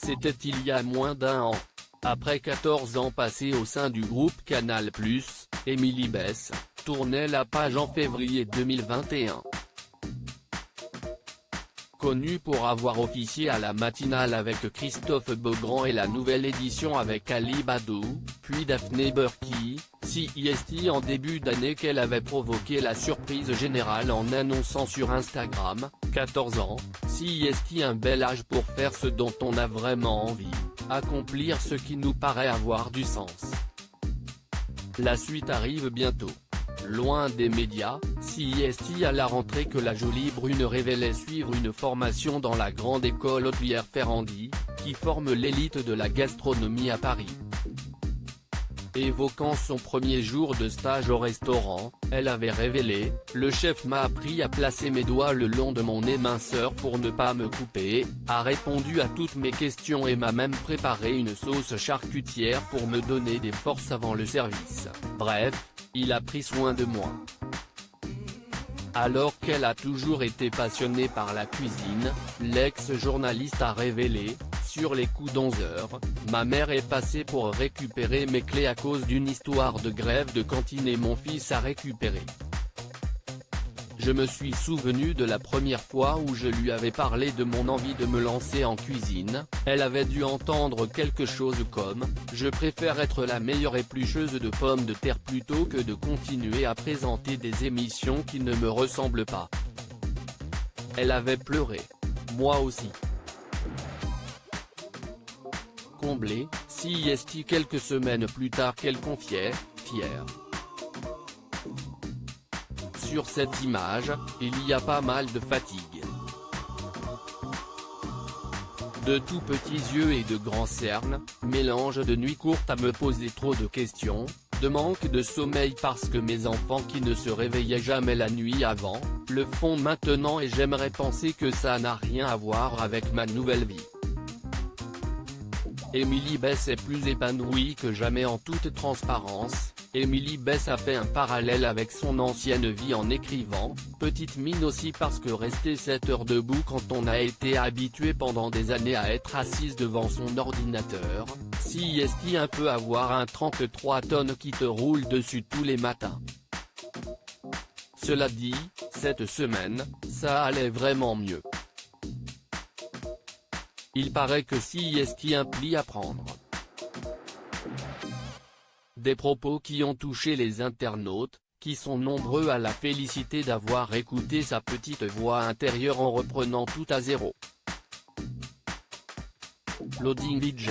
C'était il y a moins d'un an. Après 14 ans passés au sein du groupe Canal+, Émilie Besse tournait la page en février 2021. Connue pour avoir officié à la matinale avec Christophe Beaugrand et la nouvelle édition avec Ali Badou, puis Daphné Burki, CIST en début d'année qu'elle avait provoqué la surprise générale en annonçant sur Instagram, 14 ans, CIST un bel âge pour faire ce dont on a vraiment envie, accomplir ce qui nous paraît avoir du sens. La suite arrive bientôt. Loin des médias, CIST à la rentrée que la jolie brune révélait suivre une formation dans la grande école hôtelière Ferrandi, qui forme l'élite de la gastronomie à Paris. Évoquant son premier jour de stage au restaurant, elle avait révélé « Le chef m'a appris à placer mes doigts le long de mon éminceur pour ne pas me couper, a répondu à toutes mes questions et m'a même préparé une sauce charcutière pour me donner des forces avant le service. Bref, il a pris soin de moi ». Alors qu'elle a toujours été passionnée par la cuisine, l'ex-journaliste a révélé, sur les coups d'11h, « Ma mère est passée pour récupérer mes clés à cause d'une histoire de grève de cantine et mon fils a récupéré. Je me suis souvenu de la première fois où je lui avais parlé de mon envie de me lancer en cuisine, elle avait dû entendre quelque chose comme « Je préfère être la meilleure éplucheuse de pommes de terre plutôt que de continuer à présenter des émissions qui ne me ressemblent pas. » Elle avait pleuré. Moi aussi. Comblée, CIST quelques semaines plus tard qu'elle confiait, fière. Sur cette image, il y a pas mal de fatigue. De tout petits yeux et de grands cernes, mélange de nuits courtes à me poser trop de questions, de manque de sommeil parce que mes enfants qui ne se réveillaient jamais la nuit avant, le font maintenant et j'aimerais penser que ça n'a rien à voir avec ma nouvelle vie. Émilie Besse est plus épanouie que jamais en toute transparence. Émilie Besse a fait un parallèle avec son ancienne vie en écrivant, petite mine aussi parce que rester 7 heures debout quand on a été habitué pendant des années à être assise devant son ordinateur, CIST un peu avoir un 33 tonnes qui te roule dessus tous les matins. Cela dit, cette semaine, ça allait vraiment mieux. Il paraît que CIST un pli à prendre. Des propos qui ont touché les internautes, qui sont nombreux à la féliciter d'avoir écouté sa petite voix intérieure en reprenant tout à zéro. Loading DJ.